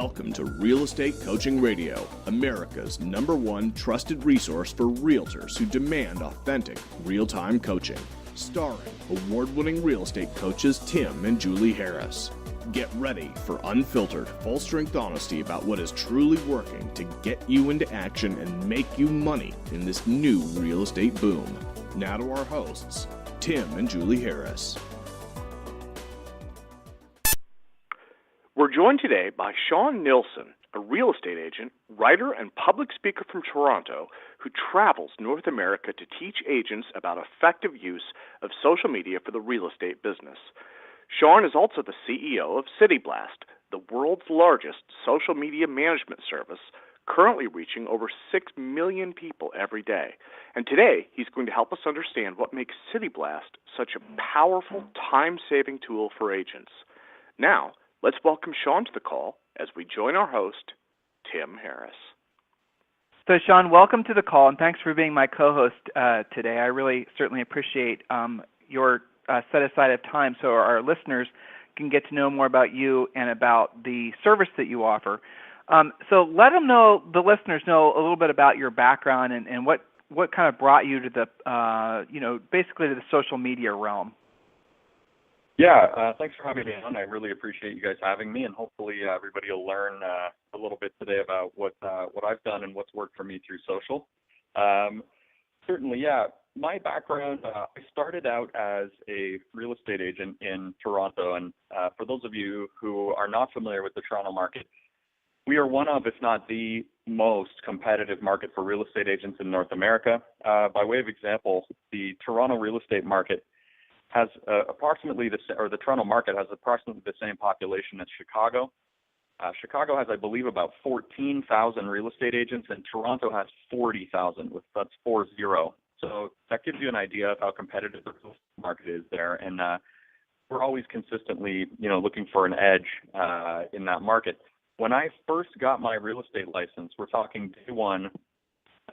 Welcome to Real Estate Coaching Radio, America's #1 trusted resource for realtors who demand authentic, real-time coaching. Starring award-winning real estate coaches Tim and Julie Harris. Get ready for unfiltered, full-strength honesty about what is truly working to get you into action and make you money in this new real estate boom. Now to our hosts, Tim and Julie Harris. We're joined today by Shaun Nilsson, a real estate agent, writer, and public speaker from Toronto who travels North America to teach agents about effective use of social media for the real estate business. Shaun is also the CEO of CityBlast, the world's largest social media management service, currently reaching over 6 million people every day. And today, he's going to help us understand what makes CityBlast such a powerful, time-saving tool for agents. Now, let's welcome Shaun to the call as we join our host, Tim Harris. So, Shaun, welcome to the call, and thanks for being my co-host today. I really certainly appreciate your set aside of time so our listeners can get to know more about you and about the service that you offer. So let the listeners know a little bit about your background and what kind of brought you to the, basically to the social media realm. Yeah, thanks for having me on. I really appreciate you guys having me, and hopefully everybody will learn a little bit today about what I've done and what's worked for me through social. Certainly, yeah. My background, I started out as a real estate agent in Toronto, and for those of you who are not familiar with the Toronto market, we are one of, if not the most competitive market for real estate agents in North America. By way of example, the Toronto real estate market has the Toronto market has approximately the same population as Chicago. Chicago has, I believe, about 14,000 real estate agents, and Toronto has 40,000. That's 40. So that gives you an idea of how competitive the real estate market is there, and we're always consistently, looking for an edge in that market. When I first got my real estate license, we're talking day one,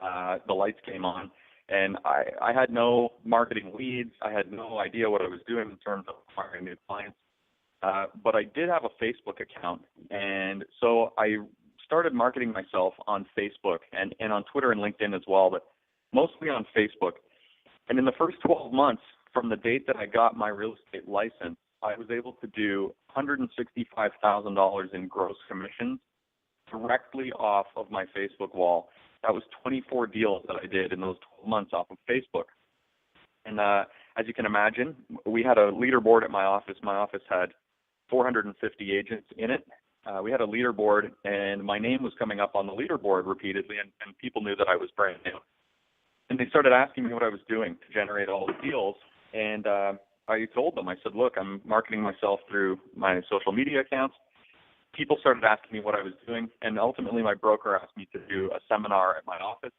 the lights came on. And I had no marketing leads. I had no idea what I was doing in terms of acquiring new clients. But I did have a Facebook account. And so I started marketing myself on Facebook and on Twitter and LinkedIn as well, but mostly on Facebook. And in the first 12 months from the date that I got my real estate license, I was able to do $165,000 in gross commissions directly off of my Facebook wall. That was 24 deals that I did in those 12 months off of Facebook. And as you can imagine, we had a leaderboard at my office. My office had 450 agents in it. We had a leaderboard, and my name was coming up on the leaderboard repeatedly, and people knew that I was brand new. And they started asking me what I was doing to generate all the deals. And I told them, I said, look, I'm marketing myself through my social media accounts. People started asking me what I was doing, and ultimately my broker asked me to do a seminar at my office.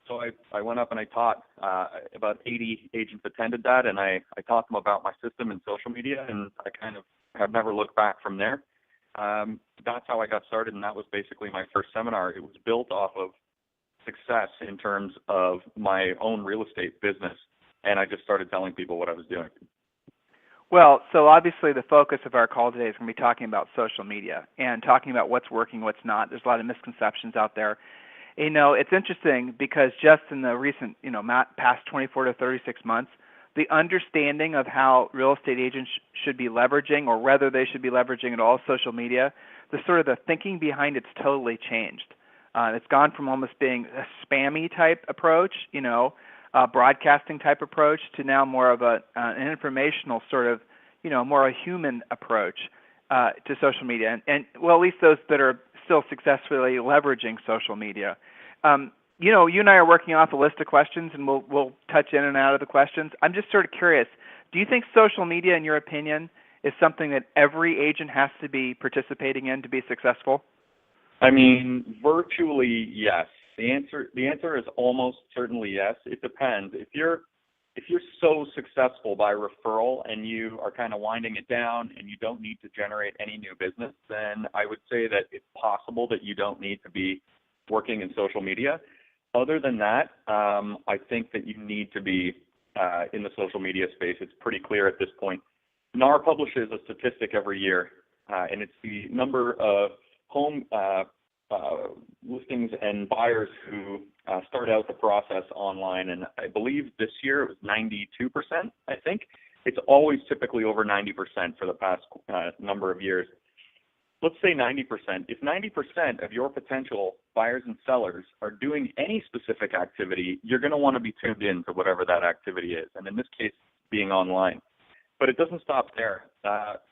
So I went up and I taught. About 80 agents attended that, and I taught them about my system and social media, and I kind of have never looked back from there. That's how I got started, and that was basically my first seminar. It was built off of success in terms of my own real estate business, and I just started telling people what I was doing. Well, so obviously the focus of our call today is going to be talking about social media and talking about what's working, what's not. There's a lot of misconceptions out there. It's interesting because just in the recent, past 24 to 36 months, the understanding of how real estate agents should be leveraging, or whether they should be leveraging at all, social media, the thinking behind it's totally changed. It's gone from almost being a spammy type approach, broadcasting type approach, to now more of an informational sort of, more a human approach to social media. And well, at least those that are still successfully leveraging social media. You and I are working off a list of questions, and we'll touch in and out of the questions. I'm just sort of curious, do you think social media, in your opinion, is something that every agent has to be participating in to be successful? I mean, virtually yes. The answer is almost certainly yes. It depends. If you're so successful by referral and you are kind of winding it down and you don't need to generate any new business, then I would say that it's possible that you don't need to be working in social media. Other than that, I think that you need to be in the social media space. It's pretty clear at this point. NAR publishes a statistic every year, and it's the number of home listings and buyers who start out the process online, and I believe this year it was 92%, I think. It's always typically over 90% for the past number of years. Let's say 90%. If 90% of your potential buyers and sellers are doing any specific activity, you're going to want to be tuned in to whatever that activity is, and in this case, being online. But it doesn't stop there.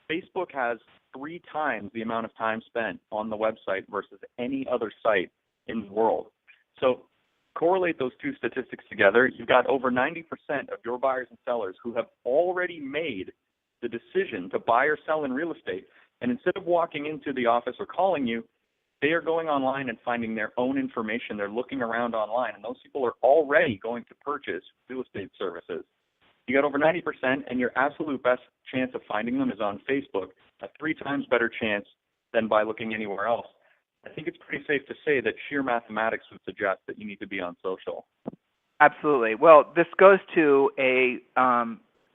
Facebook has 3 times the amount of time spent on the website versus any other site in the world. So correlate those two statistics together. You've got over 90% of your buyers and sellers who have already made the decision to buy or sell in real estate. And instead of walking into the office or calling you, they are going online and finding their own information. They're looking around online, and those people are already going to purchase real estate services. You got over 90%, and your absolute best chance of finding them is on Facebook, a 3 times better chance than by looking anywhere else. I think it's pretty safe to say that sheer mathematics would suggest that you need to be on social. Absolutely. Well, this goes to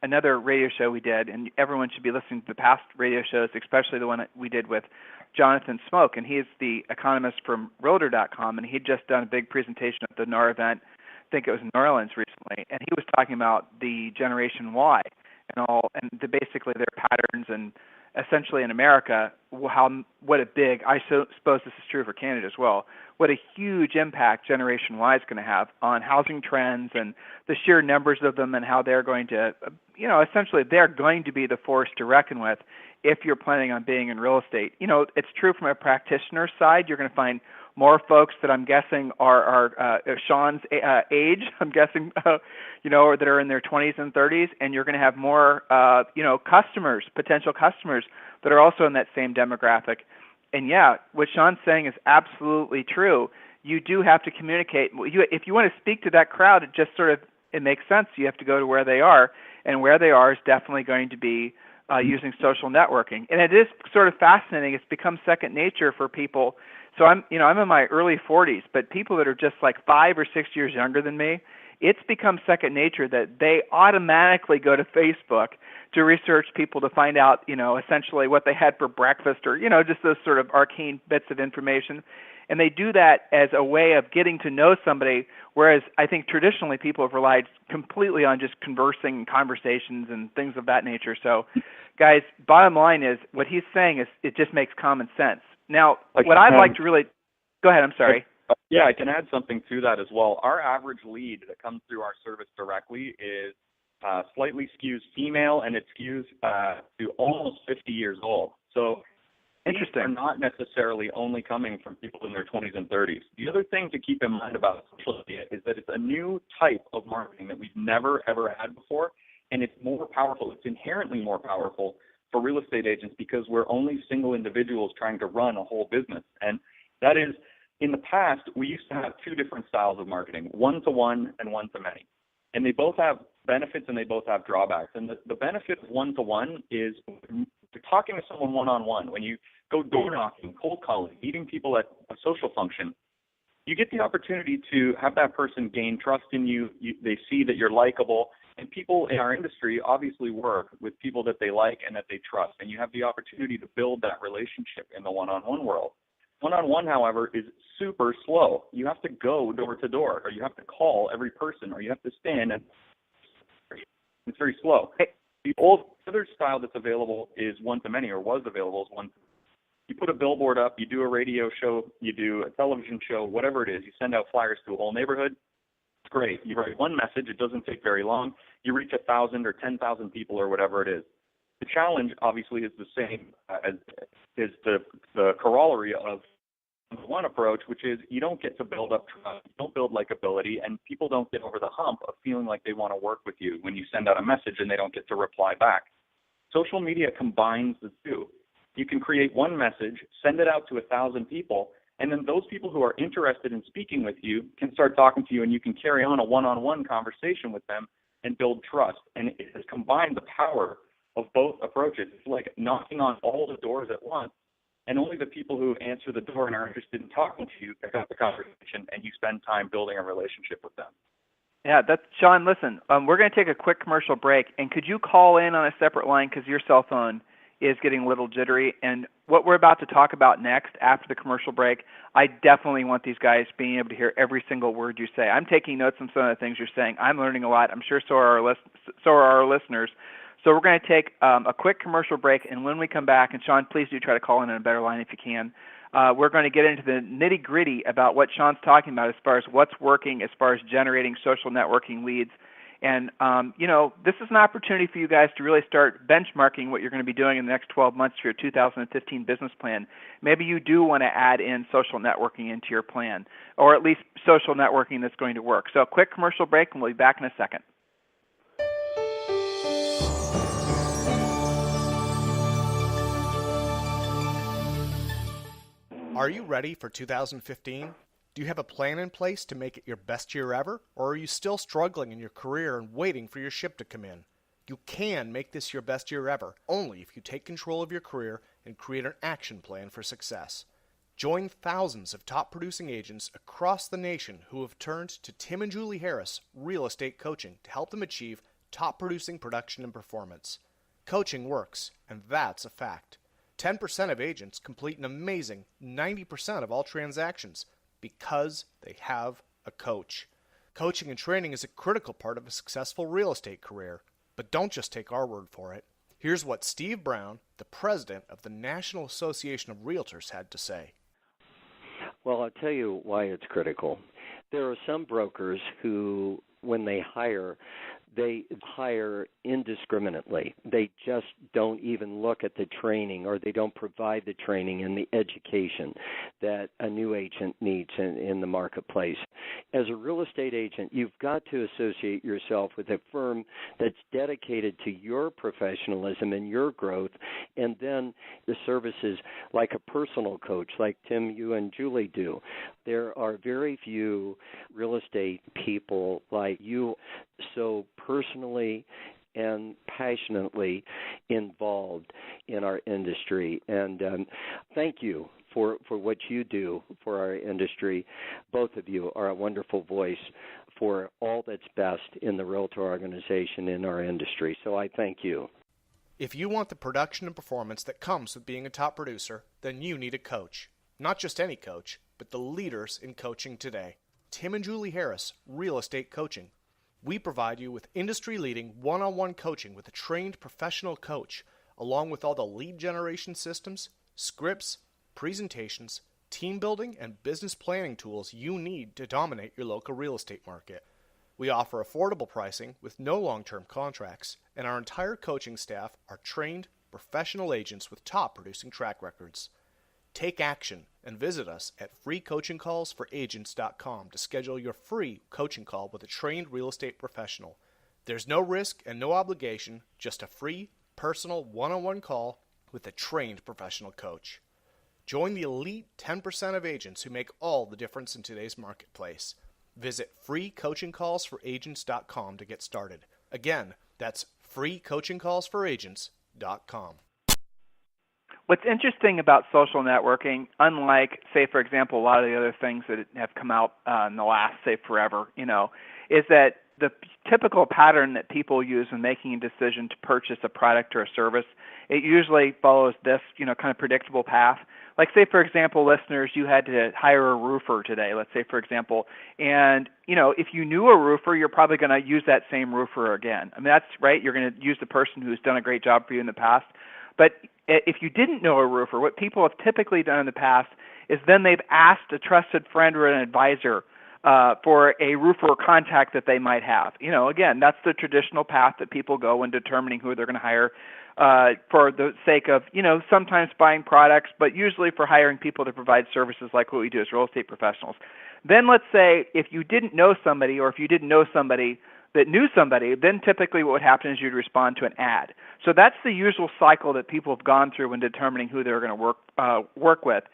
another radio show we did, and everyone should be listening to the past radio shows, especially the one that we did with Jonathan Smoke, and he's the economist from Realtor.com, and he'd just done a big presentation at the NAR event, I think it was in New Orleans recently, and he was talking about the Generation Y basically their patterns, and essentially in America, what a big, I suppose this is true for Canada as well, what a huge impact Generation Y is going to have on housing trends and the sheer numbers of them, and how they're going to, essentially they're going to be the force to reckon with if you're planning on being in real estate. It's true from a practitioner side. You're going to find more folks that I'm guessing are Shaun's age, I'm guessing, or that are in their 20s and 30s, and you're going to have more, customers, potential customers that are also in that same demographic. And yeah, what Shaun's saying is absolutely true. You do have to communicate. If you want to speak to that crowd, it makes sense. You have to go to where they are, and where they are is definitely going to be using social networking. And it is sort of fascinating. It's become second nature for people. So I'm in my early 40s, but people that are just like 5 or 6 years younger than me, it's become second nature that they automatically go to Facebook to research people to find out, essentially what they had for breakfast, or, just those sort of arcane bits of information. And they do that as a way of getting to know somebody, whereas I think traditionally people have relied completely on just conversations and things of that nature. So, guys, bottom line is what he's saying is it just makes common sense. Now, what I'd like to really – go ahead, I'm sorry. Yeah, I can add something to that as well. Our average lead that comes through our service directly is slightly skews female, and it skews to almost 50 years old. So interesting. They're not necessarily only coming from people in their 20s and 30s. The other thing to keep in mind about social media is that it's a new type of marketing that we've never, ever had before, and it's more powerful. It's inherently more powerful for real estate agents because we're only single individuals trying to run a whole business. And that is, in the past, we used to have 2 different styles of marketing, one-to-one and one-to-many. And they both have benefits and they both have drawbacks. And the benefit of one-to-one is you're talking to someone one-on-one. When you go door knocking, cold calling, meeting people at a social function, you get the opportunity to have that person gain trust in you. They see that you're likable. And people in our industry obviously work with people that they like and that they trust. And you have the opportunity to build that relationship in the one-on-one world. One-on-one, however, is super slow. You have to go door to door, or you have to call every person, or you have to stand, and it's very slow. The other style that's available is one-to-many, or was available as one. You put a billboard up, you do a radio show, you do a television show, whatever it is. You send out flyers to a whole neighborhood. It's great. You write one message. It doesn't take very long. You reach 1,000 or 10,000 people or whatever it is. The challenge, obviously, is the same as the corollary of the one approach, which is you don't get to build up trust, you don't build likability, and people don't get over the hump of feeling like they want to work with you when you send out a message and they don't get to reply back. Social media combines the two. You can create one message, send it out to 1,000 people, and then those people who are interested in speaking with you can start talking to you, and you can carry on a one-on-one conversation with them and build trust. And it has combined the power of both approaches. It's like knocking on all the doors at once, and only the people who answer the door and are interested in talking to you pick up the conversation, and you spend time building a relationship with them. Yeah, that's Shaun. Listen, we're going to take a quick commercial break, and could you call in on a separate line because your cell phone is getting a little jittery. And what we're about to talk about next after the commercial break, I definitely want these guys being able to hear every single word you say. I'm taking notes on some of the things you're saying. I'm learning a lot. I'm sure so are our listeners. So we're going to take a quick commercial break, and when we come back, and Shaun, please do try to call in on a better line if you can, we're going to get into the nitty-gritty about what Shaun's talking about as far as what's working, as far as generating social networking leads. And, this is an opportunity for you guys to really start benchmarking what you're going to be doing in the next 12 months for your 2015 business plan. Maybe you do want to add in social networking into your plan, or at least social networking that's going to work. So a quick commercial break, and we'll be back in a second. Are you ready for 2015? Do you have a plan in place to make it your best year ever? Or are you still struggling in your career and waiting for your ship to come in? You can make this your best year ever, only if you take control of your career and create an action plan for success. Join thousands of top producing agents across the nation who have turned to Tim and Julie Harris Real Estate Coaching to help them achieve top producing production and performance. Coaching works, and that's a fact. 10% of agents complete an amazing 90% of all transactions because they have a coach. Coaching and training is a critical part of a successful real estate career, but don't just take our word for it. Here's what Steve Brown, the president of the National Association of Realtors, had to say. Well, I'll tell you why it's critical. There are some brokers who, when they hire indiscriminately. They just don't even look at the training, or they don't provide the training and the education that a new agent needs in the marketplace. As a real estate agent, you've got to associate yourself with a firm that's dedicated to your professionalism and your growth, and then the services like a personal coach, like Tim, you and Julie do. There are very few real estate people like you, so personally and passionately involved in our industry. And thank you for what you do for our industry. Both of you are a wonderful voice for all that's best in the Realtor organization in our industry. So I thank you. If you want the production and performance that comes with being a top producer, then you need a coach. Not just any coach, but the leaders in coaching today. Tim and Julie Harris, Real Estate Coaching. We provide you with industry-leading one-on-one coaching with a trained professional coach, along with all the lead generation systems, scripts, presentations, team building, and business planning tools you need to dominate your local real estate market. We offer affordable pricing with no long-term contracts, and our entire coaching staff are trained, professional agents with top producing track records. Take action and visit us at freecoachingcallsforagents.com to schedule your free coaching call with a trained real estate professional. There's no risk and no obligation, just a free, personal one-on-one call with a trained professional coach. Join the elite 10% of agents who make all the difference in today's marketplace. Visit freecoachingcallsforagents.com to get started. Again, that's freecoachingcallsforagents.com. What's interesting about social networking, unlike, say, for example, a lot of the other things that have come out in the last, say, forever, is that the typical pattern that people use when making a decision to purchase a product or a service, it usually follows this, kind of predictable path. Like, say, for example, listeners, you had to hire a roofer today, let's say, for example, and, if you knew a roofer, you're probably going to use that same roofer again. I mean, that's right. You're going to use the person who's done a great job for you in the past. But if you didn't know a roofer, what people have typically done in the past is then they've asked a trusted friend or an advisor for a roofer contact that they might have. Again, that's the traditional path that people go when determining who they're going to hire for the sake of, sometimes buying products, but usually for hiring people to provide services like what we do as real estate professionals. Then let's say if you didn't know somebody, or if you didn't know somebody that knew somebody, then typically what would happen is you'd respond to an ad. So that's the usual cycle that people have gone through when determining who they're going to work with.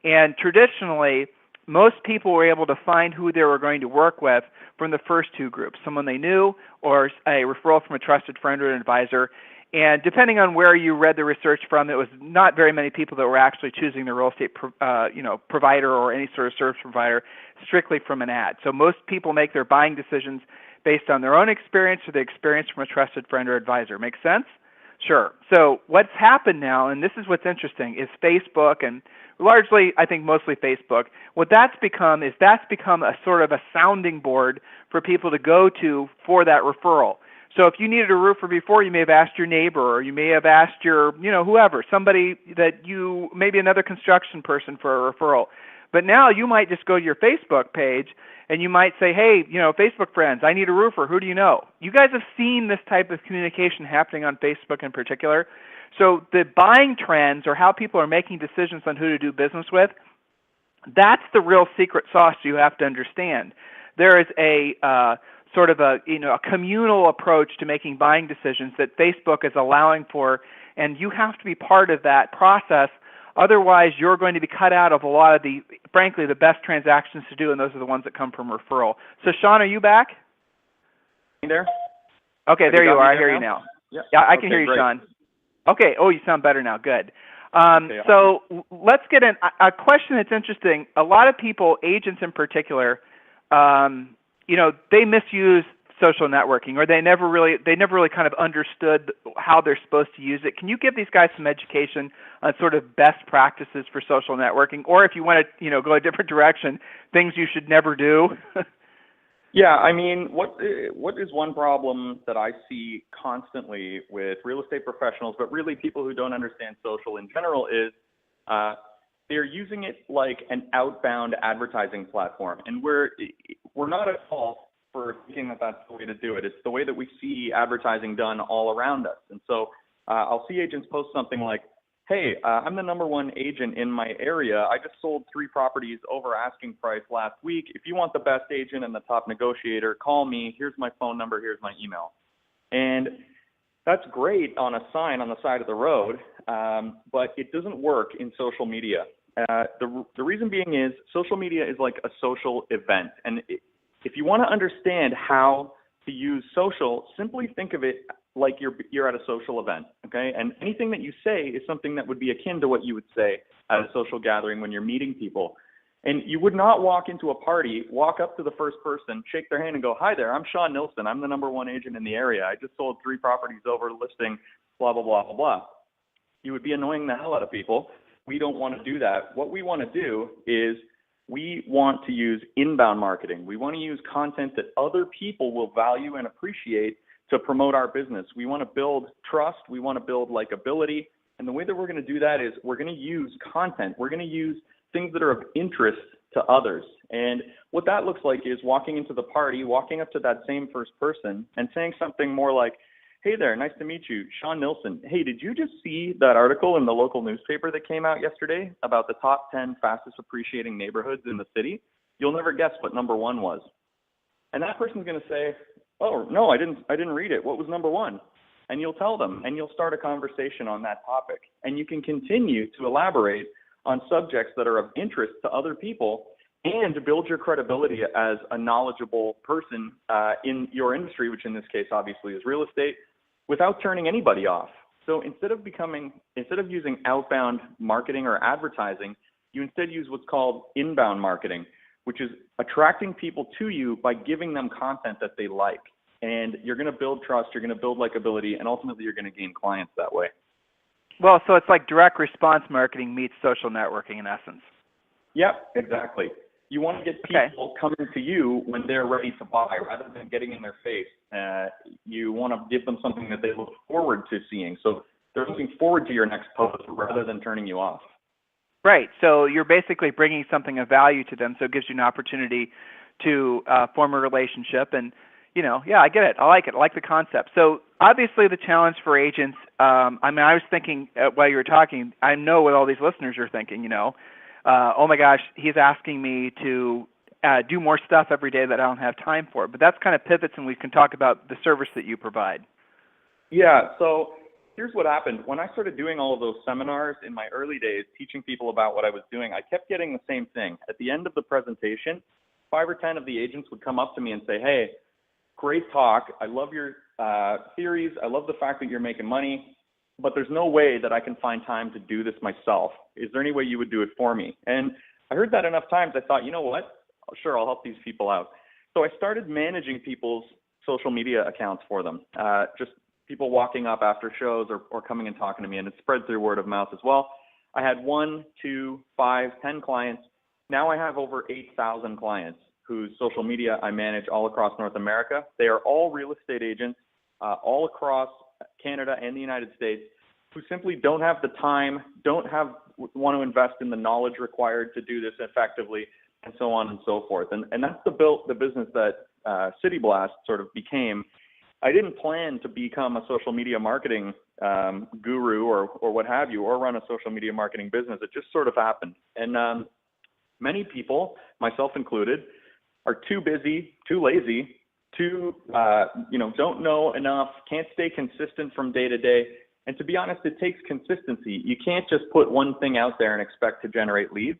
And traditionally, most people were able to find who they were going to work with from the first two groups, someone they knew or a referral from a trusted friend or an advisor. And depending on where you read the research from, it was not very many people that were actually choosing the real estate provider or any sort of service provider strictly from an ad. So most people make their buying decisions based on their own experience or the experience from a trusted friend or advisor. Make sense? Sure. So what's happened now, and this is what's interesting, is Facebook, and largely, I think mostly Facebook, what that's become is a sort of a sounding board for people to go to for that referral. So if you needed a roofer before, you may have asked your neighbor, or you may have asked your, whoever, somebody that maybe another construction person for a referral. But now you might just go to your Facebook page and you might say, hey, Facebook friends, I need a roofer. Who do you know? You guys have seen this type of communication happening on Facebook in particular. So the buying trends, or how people are making decisions on who to do business with, that's the real secret sauce you have to understand. There is a sort of a communal approach to making buying decisions that Facebook is allowing for, and you have to be part of that process. Otherwise, you're going to be cut out of a lot of frankly, the best transactions to do, and those are the ones that come from referral. So, Shaun, are you back? You there? Okay, there you are. I hear you now. Yeah, I can hear you, great. Shaun. Okay. Oh, you sound better now. Good. Okay, so let's get in a question that's interesting. A lot of people, agents in particular, they misuse social networking, or they never really kind of understood how they're supposed to use it. Can you give these guys some education on sort of best practices for social networking, or if you want to go a different direction, things you should never do? Yeah, I mean, what is one problem that I see constantly with real estate professionals, but really people who don't understand social in general, is they're using it like an outbound advertising platform, and we're not at fault for thinking that that's the way to do it. It's the way that we see advertising done all around us. And so I'll see agents post something like, hey, I'm the number one agent in my area. I just sold 3 properties over asking price last week. If you want the best agent and the top negotiator, call me. Here's my phone number. Here's my email. And that's great on a sign on the side of the road, but it doesn't work in social media. The reason being is social media is like a social event. And if you want to understand how to use social, simply think of it like you're at a social event, okay? And anything that you say is something that would be akin to what you would say at a social gathering when you're meeting people. And you would not walk into a party, walk up to the first person, shake their hand and go, hi there, I'm Shaun Nilsson. I'm the number one agent in the area. I just sold 3 properties over listing, blah, blah, blah, blah, blah. You would be annoying the hell out of people. We don't want to do that. What we want to do is we want to use inbound marketing. We want to use content that other people will value and appreciate to promote our business. We want to build trust. We want to build likability. And the way that we're going to do that is we're going to use content. We're going to use things that are of interest to others. And what that looks like is walking into the party, walking up to that same first person and saying something more like, hey there, nice to meet you, Shaun Nilsson. Hey, did you just see that article in the local newspaper that came out yesterday about the top 10 fastest appreciating neighborhoods in the city? You'll never guess what number 1 was. And that person's going to say, oh, no, I didn't read it. What was number 1? And you'll tell them, and you'll start a conversation on that topic. And you can continue to elaborate on subjects that are of interest to other people and to build your credibility as a knowledgeable person in your industry, which in this case obviously is real estate, without turning anybody off. So instead of using outbound marketing or advertising, you instead use what's called inbound marketing, which is attracting people to you by giving them content that they like. And you're going to build trust, you're going to build likability, and ultimately you're going to gain clients that way. Well, so it's like direct response marketing meets social networking in essence. Yep, exactly. You want to get people coming to you when they're ready to buy rather than getting in their face. You want to give them something that they look forward to seeing. So they're looking forward to your next post rather than turning you off. Right. So you're basically bringing something of value to them, so it gives you an opportunity to form a relationship. And, I get it. I like it. I like the concept. So obviously the challenge for agents, I was thinking while you were talking, I know what all these listeners are thinking, oh my gosh, he's asking me to do more stuff every day that I don't have time for. But that's kind of pivots, and we can talk about the service that you provide. Yeah, so here's what happened. When I started doing all of those seminars in my early days, teaching people about what I was doing, I kept getting the same thing. At the end of the presentation, 5 or 10 of the agents would come up to me and say, hey, great talk. I love your theories. I love the fact that you're making money, but there's no way that I can find time to do this myself. Is there any way you would do it for me? And I heard that enough times. I thought, you know what? Sure, I'll help these people out. So I started managing people's social media accounts for them, just people walking up after shows or coming and talking to me, and it's spread through word of mouth as well. I had 1, 2, 5, 10 clients. Now I have over 8,000 clients whose social media I manage all across North America. They are all real estate agents all across Canada and the United States who simply don't have the time, want to invest in the knowledge required to do this effectively, and so on and so forth. And that's the business that CityBlast sort of became. I didn't plan to become a social media marketing guru or what have you, or run a social media marketing business. It just sort of happened. And many people, myself included, are too busy, too lazy, don't know enough, can't stay consistent from day to day. And to be honest, it takes consistency. You can't just put one thing out there and expect to generate leads.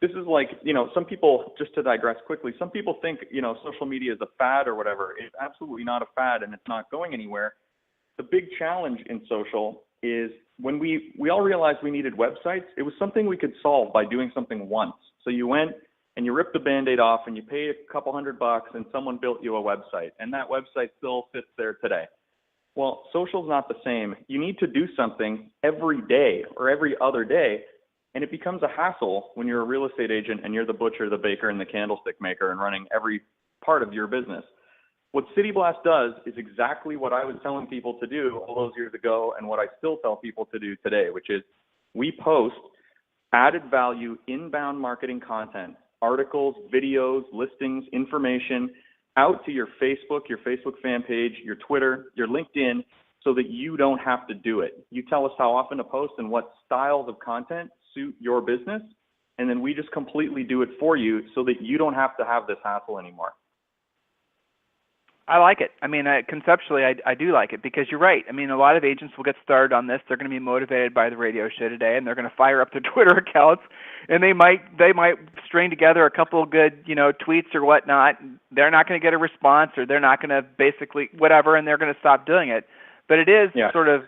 This is like, some people, just to digress quickly, some people think, social media is a fad or whatever. It's absolutely not a fad, and it's not going anywhere. The big challenge in social is when we all realized we needed websites, it was something we could solve by doing something once. So you went and you ripped the Band-Aid off and you paid a couple $100 and someone built you a website, and that website still sits there today. Well, social's not the same. You need to do something every day or every other day, and it becomes a hassle when you're a real estate agent and you're the butcher, the baker, and the candlestick maker and running every part of your business. What CityBlast does is exactly what I was telling people to do all those years ago and what I still tell people to do today, which is we post added value inbound marketing content, articles, videos, listings, information out to your Facebook fan page, your Twitter, your LinkedIn, so that you don't have to do it. You tell us how often to post and what styles of content suit your business, and then we just completely do it for you so that you don't have to have this hassle anymore. I like it. I mean, conceptually, I do like it because you're right. I mean, a lot of agents will get started on this. They're going to be motivated by the radio show today, and they're going to fire up their Twitter accounts, and they might string together a couple of good, tweets or whatnot. They're not going to get a response, or they're not going to basically whatever, and they're going to stop doing it. But it is sort of,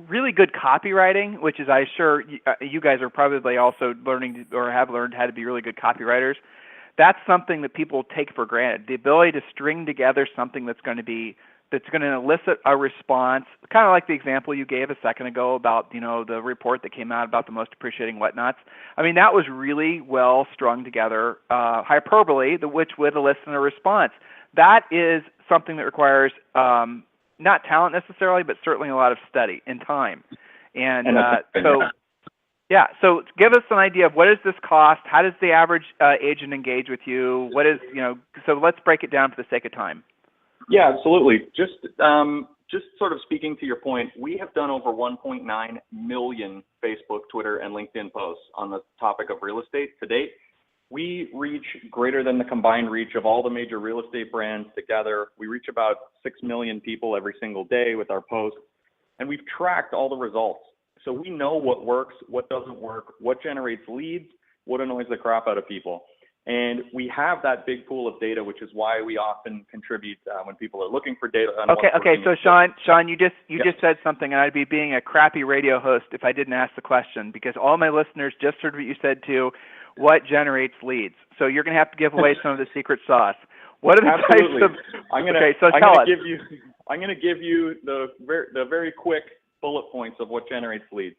really good copywriting, which is, I'm sure you guys are probably also learning or have learned how to be really good copywriters. That's something that people take for granted. The ability to string together something that's going to elicit a response, kind of like the example you gave a second ago about, the report that came out about the most appreciating whatnots. I mean, that was really well strung together, hyperbole, which would elicit a response. That is something that requires not talent necessarily, but certainly a lot of study and time. So give us an idea of what does this cost? How does the average agent engage with you? So let's break it down for the sake of time. Yeah, absolutely. Just sort of speaking to your point, we have done over 1.9 million Facebook, Twitter, and LinkedIn posts on the topic of real estate to date. We reach greater than the combined reach of all the major real estate brands together. We reach about 6 million people every single day with our posts, and we've tracked all the results. So we know what works, what doesn't work, what generates leads, what annoys the crap out of people. And we have that big pool of data, which is why we often contribute when people are looking for data. Okay. So Shaun, you just said something, and I'd be being a crappy radio host if I didn't ask the question, because all my listeners just heard what you said too. What generates leads? So you're going to have to give away some of the secret sauce. What are the Absolutely. types of? I'm going to give you the very quick bullet points of what generates leads.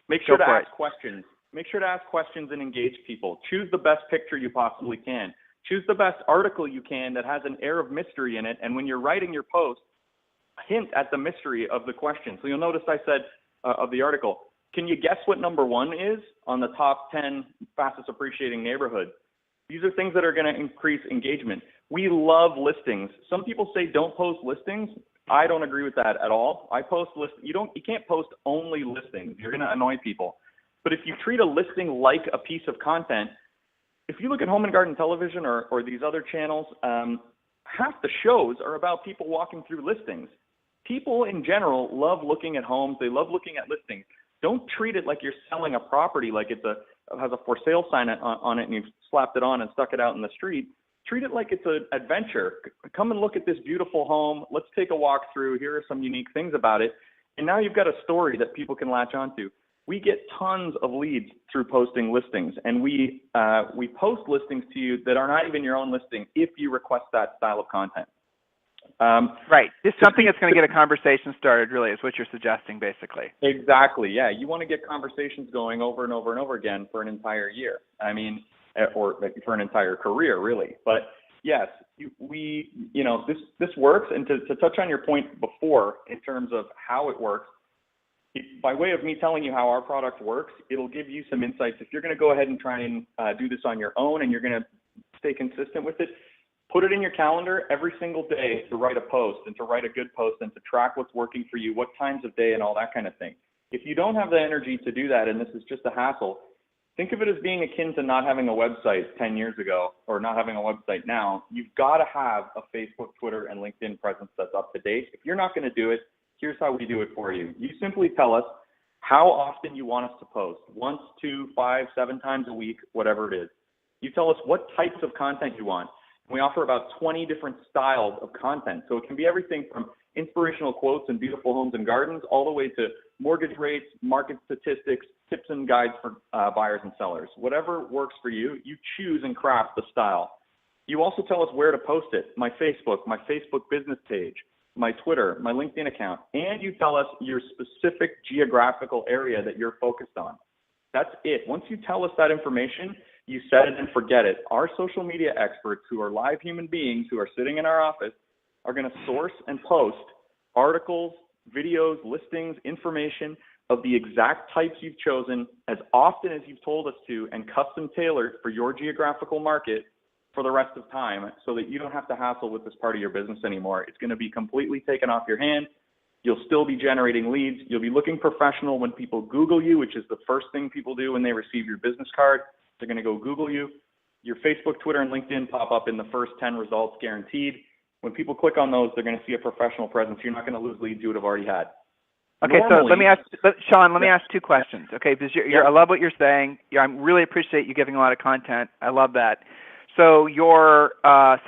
Make sure to ask questions. Make sure to ask questions and engage people. Choose the best picture you possibly can. Choose the best article you can that has an air of mystery in it. And when you're writing your post, hint at the mystery of the question. So you'll notice I said of the article, can you guess what number 1 is on the top 10 fastest appreciating neighborhoods? These are things that are going to increase engagement. We love listings. Some people say don't post listings. I don't agree with that at all. I post listings. You can't post only listings. You're going to annoy people. But if you treat a listing like a piece of content, if you look at Home and Garden Television or these other channels, half the shows are about people walking through listings. People in general love looking at homes. They love looking at listings. Don't treat it like you're selling a property, like it has a for sale sign on it and you've slapped it on and stuck it out in the street. Treat it like it's an adventure. Come and look at this beautiful home. Let's take a walk through. Here are some unique things about it. And now you've got a story that people can latch onto. We get tons of leads through posting listings, and we post listings to you that are not even your own listing if you request that style of content. Right. Just something that's going to get a conversation started, really, is what you're suggesting, basically. Exactly. Yeah. You want to get conversations going over and over and over again for an entire year. I mean, or for an entire career, really. But yes, this works. And to touch on your point before, in terms of how it works, by way of me telling you how our product works, it'll give you some insights. If you're going to go ahead and try and do this on your own, and you're going to stay consistent with it, put it in your calendar every single day to write a post, and to write a good post, and to track what's working for you, what times of day, and all that kind of thing. If you don't have the energy to do that, and this is just a hassle, think of it as being akin to not having a website 10 years ago, or not having a website now. You've got to have a Facebook, Twitter, and LinkedIn presence that's up to date. If you're not going to do it, here's how we do it for you. You simply tell us how often you want us to post, 1, 2, 5, 7 times a week, whatever it is. You tell us what types of content you want. We offer about 20 different styles of content. So it can be everything from inspirational quotes and beautiful homes and gardens, all the way to mortgage rates, market statistics, tips and guides for buyers and sellers. Whatever works for you, you choose and craft the style. You also tell us where to post it: my Facebook business page, my Twitter, my LinkedIn account, and you tell us your specific geographical area that you're focused on. That's it. Once you tell us that information, you set it and forget it. Our social media experts, who are live human beings who are sitting in our office, are going to source and post articles, videos, listings, information of the exact types you've chosen as often as you've told us to, and custom tailored for your geographical market for the rest of time, so that you don't have to hassle with this part of your business anymore. It's going to be completely taken off your hands. You'll still be generating leads. You'll be looking professional when people Google you, which is the first thing people do when they receive your business card. They're going to go Google you. Your Facebook, Twitter, and LinkedIn pop up in the first 10 results, guaranteed. When people click on those, they're going to see a professional presence. You're not going to lose leads you would have already had. Okay, so let me ask, Shaun, let me ask 2 questions, okay? Because I love what you're saying. I really appreciate you giving a lot of content. I love that. So your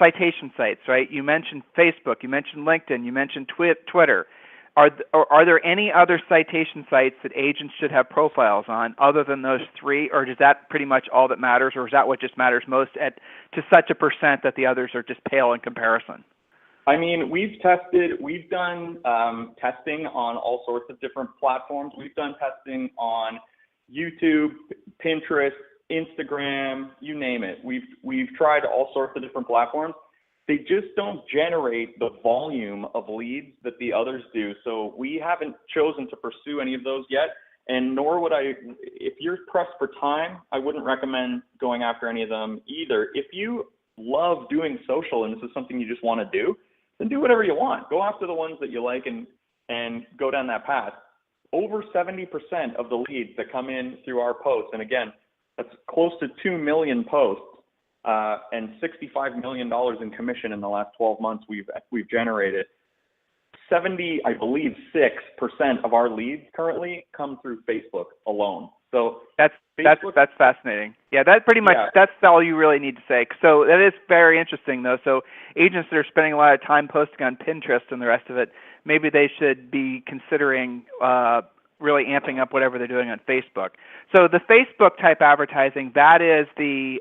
citation sites, right? You mentioned Facebook, you mentioned LinkedIn, you mentioned Twitter. Are there any other citation sites that agents should have profiles on other than those 3, or is that pretty much all that matters, or is that what just matters most to such a percent that the others are just pale in comparison? I mean, we've done testing on all sorts of different platforms. We've done testing on YouTube, Pinterest, Instagram, you name it. We've tried all sorts of different platforms. They just don't generate the volume of leads that the others do. So we haven't chosen to pursue any of those yet. And nor would I, if you're pressed for time, I wouldn't recommend going after any of them either. If you love doing social and this is something you just want to do, then do whatever you want. Go after the ones that you like and go down that path. Over 70% of the leads that come in through our posts, and again, that's close to 2 million posts, and $65 million in commission in the last 12 months we've generated. 6% of our leads currently come through Facebook alone. So that's fascinating. Yeah, that pretty much that's all you really need to say. So that is very interesting, though. So agents that are spending a lot of time posting on Pinterest and the rest of it, maybe they should be considering really amping up whatever they're doing on Facebook. So the Facebook type advertising, that is the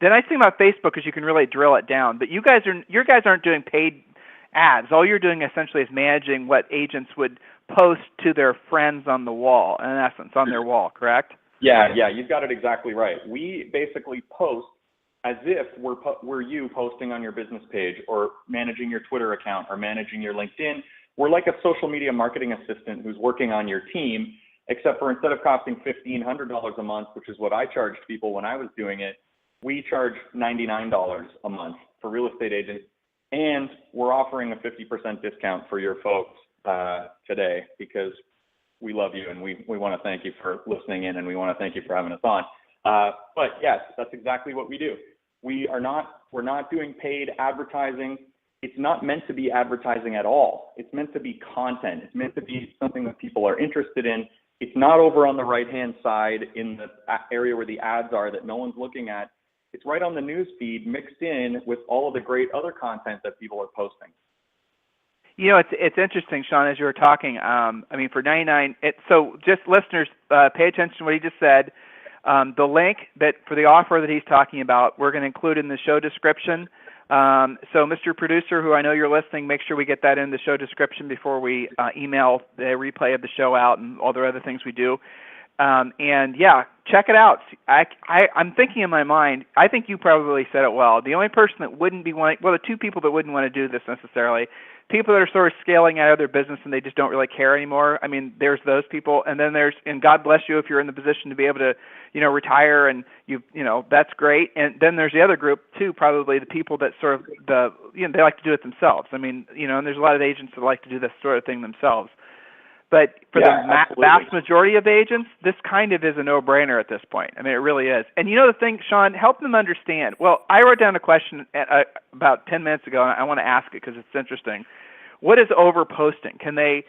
nice thing about Facebook is you can really drill it down. But your guys aren't doing paid ads. All you're doing essentially is managing what agents would post to their friends on the wall, in essence, on their wall, correct? Yeah, you've got it exactly right. We basically post as if we're you posting on your business page, or managing your Twitter account, or managing your LinkedIn. We're like a social media marketing assistant who's working on your team, except for instead of costing $1,500 a month, which is what I charged people when I was doing it, we charge $99 a month for real estate agents, and we're offering a 50% discount for your folks today, because we love you and we want to thank you for listening in, and we want to thank you for having us on. But yes, that's exactly what we do. We're not doing paid advertising. It's not meant to be advertising at all. It's meant to be content. It's meant to be something that people are interested in. It's not over on the right-hand side in the area where the ads are that no one's looking at. It's right on the news feed, mixed in with all of the great other content that people are posting. You know, it's interesting, Shaun, as you were talking. I mean, for 99, so just listeners, pay attention to what he just said. The link that for the offer that he's talking about, we're going to include in the show description. So, Mr. Producer, who I know you're listening, make sure we get that in the show description before we email the replay of the show out and all the other things we do. And yeah, check it out. I'm thinking in my mind, I think you probably said it well. The only person that wouldn't be wanting, well, the two people that wouldn't want to do this necessarily, people that are sort of scaling out of their business and they just don't really care anymore. I mean, there's those people, and then there's, and God bless you if you're in the position to be able to, retire and that's great. And then there's the other group too, probably the people that sort of they like to do it themselves. I mean, and there's a lot of agents that like to do this sort of thing themselves. But for the vast majority of agents, this kind of is a no-brainer at this point. I mean, it really is. And the thing, Shaun, help them understand. Well, I wrote down a question about 10 minutes ago, and I want to ask it because it's interesting. What is over-posting? Can they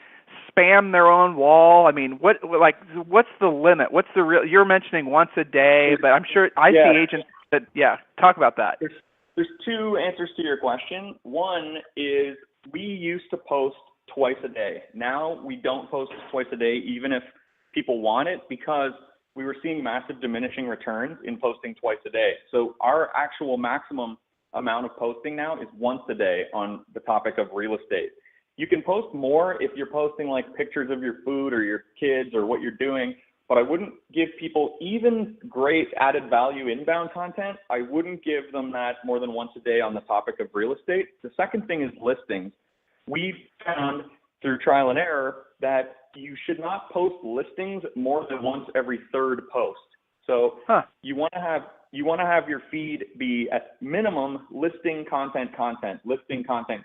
spam their own wall? I mean, what's the limit? What's the real? You're mentioning once a day, but I'm sure I see agents that, talk about that. There's two answers to your question. One is we used to post twice a day. Now we don't post twice a day, even if people want it, because we were seeing massive diminishing returns in posting twice a day. So our actual maximum amount of posting now is once a day on the topic of real estate. You can post more if you're posting like pictures of your food or your kids or what you're doing, but I wouldn't give people even great added value inbound content. I wouldn't give them that more than once a day on the topic of real estate. The second thing is listings. We've found through trial and error that you should not post listings more than once every third post. So you want to have your feed be at minimum listing content, listing content.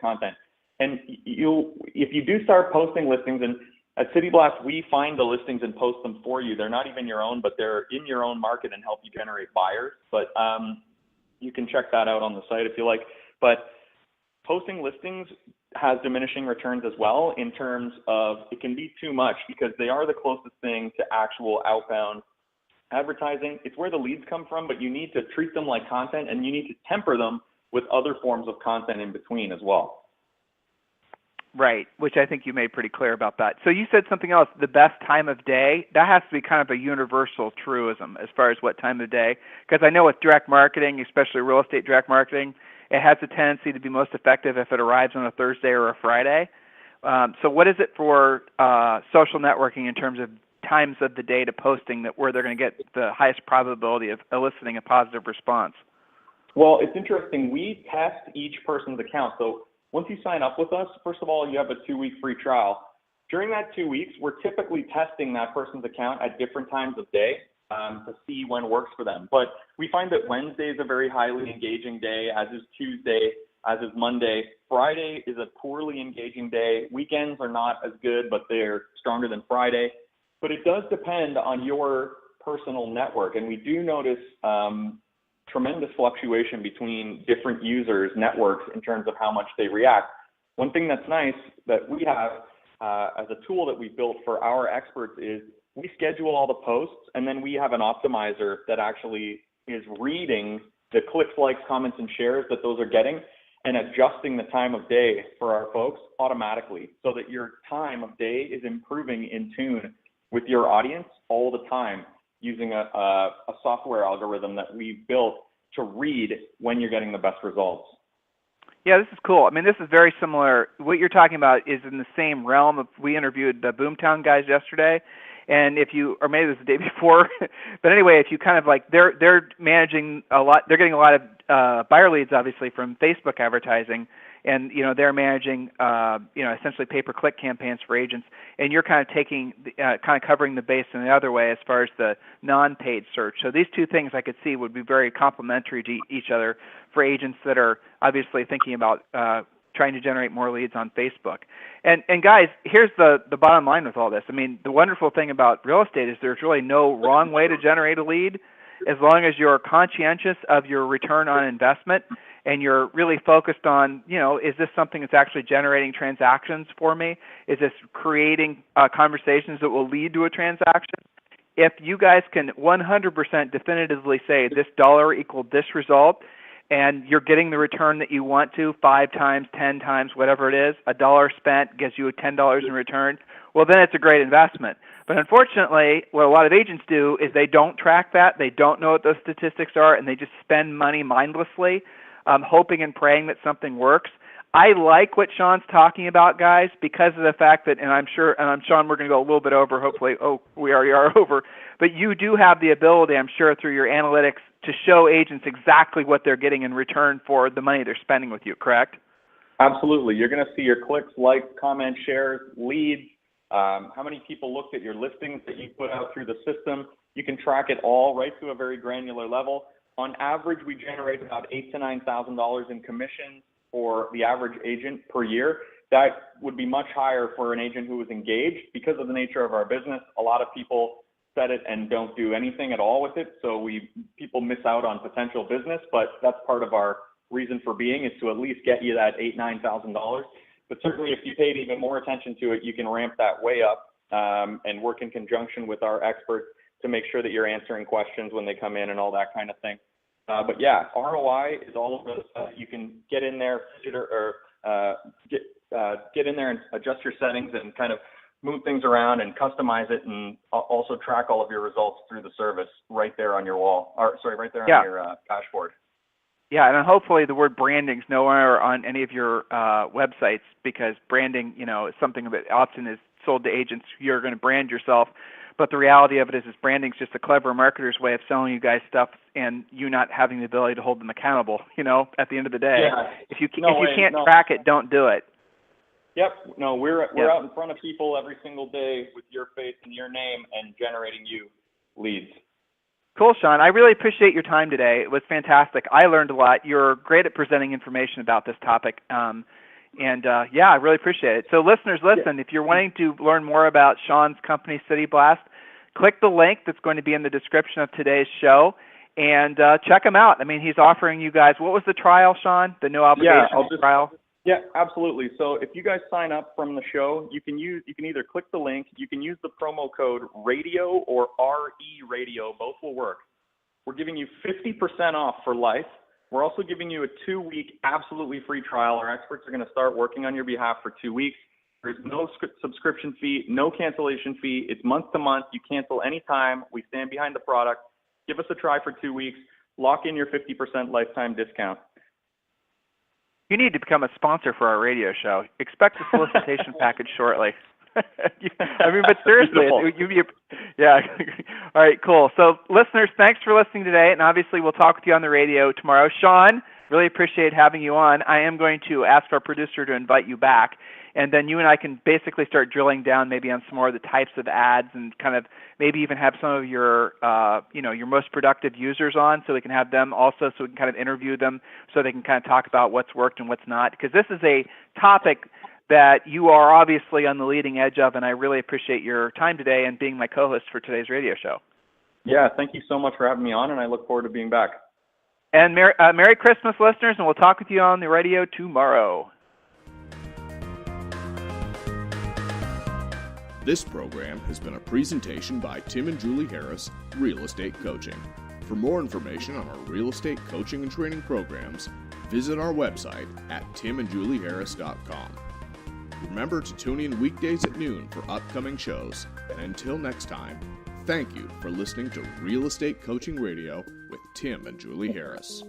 And if you do start posting listings, and at CityBlast we find the listings and post them for you. They're not even your own, but they're in your own market and help you generate buyers. But you can check that out on the site if you like. But posting listings has diminishing returns as well, in terms of it can be too much because they are the closest thing to actual outbound advertising. It's where the leads come from, but you need to treat them like content and you need to temper them with other forms of content in between as well. Right, which I think you made pretty clear about that. So you said something else, the best time of day. That has to be kind of a universal truism as far as what time of day, because I know with direct marketing, especially real estate direct marketing, it has a tendency to be most effective if it arrives on a Thursday or a Friday. So what is it for social networking in terms of times of the day to posting that where they're going to get the highest probability of eliciting a positive response? Well, it's interesting. We test each person's account. So once you sign up with us, first of all, you have a 2-week free trial. During that 2 weeks, we're typically testing that person's account at different times of day to see when works for them. But we find that Wednesday is a very highly engaging day, as is Tuesday, as is Monday. Friday is a poorly engaging day. Weekends are not as good, but they're stronger than Friday. But it does depend on your personal network. And we do notice tremendous fluctuation between different users' networks in terms of how much they react. One thing that's nice that we have as a tool that we built for our experts is we schedule all the posts, and then we have an optimizer that actually is reading the clicks, likes, comments, and shares that those are getting and adjusting the time of day for our folks automatically so that your time of day is improving in tune with your audience all the time using a software algorithm that we built to read when you're getting the best results. Yeah, this is cool. I mean, this is very similar. What you're talking about is in the same realm of, we interviewed the Boomtown guys yesterday, and if you, or maybe it was the day before, but anyway, if you kind of like, they're managing a lot, they're getting a lot of buyer leads, obviously, from Facebook advertising, and, they're managing, essentially pay-per-click campaigns for agents, and you're kind of taking, kind of covering the base in the other way as far as the non-paid search. So these two things I could see would be very complementary to each other for agents that are obviously thinking about trying to generate more leads on Facebook. And guys, here's the bottom line with all this. I mean, the wonderful thing about real estate is there's really no wrong way to generate a lead as long as you're conscientious of your return on investment and you're really focused on, is this something that's actually generating transactions for me? Is this creating conversations that will lead to a transaction? If you guys can 100% definitively say this dollar equaled this result, and you're getting the return that you want to 5 times, 10 times, whatever it is, $1 spent gives you $10 in return, well, then it's a great investment. But unfortunately, what a lot of agents do is they don't track that. They don't know what those statistics are, and they just spend money mindlessly, hoping and praying that something works. I like what Shaun's talking about, guys, because of the fact that, and I'm Shaun, we're going to go a little bit over, hopefully, we already are over, but you do have the ability, I'm sure, through your analytics to show agents exactly what they're getting in return for the money they're spending with you, correct? Absolutely. You're going to see your clicks, likes, comments, shares, leads, how many people looked at your listings that you put out through the system. You can track it all right to a very granular level. On average, we generate about $8,000 to $9,000 in commissions for the average agent per year. That would be much higher for an agent who is engaged because of the nature of our business. A lot of people set it and don't do anything at all with it, so people miss out on potential business, but that's part of our reason for being, is to at least get you that $8,000 to $9,000. But certainly if you paid even more attention to it, you can ramp that way up and work in conjunction with our experts to make sure that you're answering questions when they come in and all that kind of thing. But yeah, ROI is all of this. You can get in there get in there and adjust your settings and kind of move things around and customize it, and also track all of your results through the service right there on your wall. Right there on your dashboard. Yeah, and hopefully the word branding is nowhere on any of your websites, because branding, is something that often is sold to agents. You're going to brand yourself. But the reality of it is branding is just a clever marketer's way of selling you guys stuff, and you not having the ability to hold them accountable, at the end of the day. Yeah. If you can't track it, don't do it. Yep. No, we're out in front of people every single day with your face and your name and generating you leads. Cool, Shaun. I really appreciate your time today. It was fantastic. I learned a lot. You're great at presenting information about this topic. I really appreciate it. So listeners, listen, if you're wanting to learn more about Shaun's company, CityBlast, click the link that's going to be in the description of today's show and check him out. I mean, he's offering you guys, what was the trial, Shaun? The no obligation trial? Yeah, absolutely. So if you guys sign up from the show, you can either click the link, you can use the promo code RADIO or RE Radio, both will work. We're giving you 50% off for life. We're also giving you a 2-week absolutely free trial. Our experts are going to start working on your behalf for 2 weeks. There's no subscription fee, no cancellation fee. It's month to month. You cancel anytime. We stand behind the product. Give us a try for 2 weeks. Lock in your 50% lifetime discount. You need to become a sponsor for our radio show. Expect a solicitation package shortly. But seriously, yeah. All right, cool. So listeners, thanks for listening today, and obviously we'll talk with you on the radio tomorrow. Shaun, really appreciate having you on. I am going to ask our producer to invite you back, and then you and I can basically start drilling down maybe on some more of the types of ads, and kind of maybe even have some of your, your most productive users on, so we can have them also, so we can kind of interview them, so they can kind of talk about what's worked and what's not. Because this is a topic that you are obviously on the leading edge of, and I really appreciate your time today and being my co-host for today's radio show. Yeah, thank you so much for having me on, and I look forward to being back. And Merry Christmas, listeners, and we'll talk with you on the radio tomorrow. This program has been a presentation by Tim and Julie Harris, Real Estate Coaching. For more information on our real estate coaching and training programs, visit our website at timandjulieharris.com. Remember to tune in weekdays at noon for upcoming shows. And until next time, thank you for listening to Real Estate Coaching Radio with Tim and Julie Harris.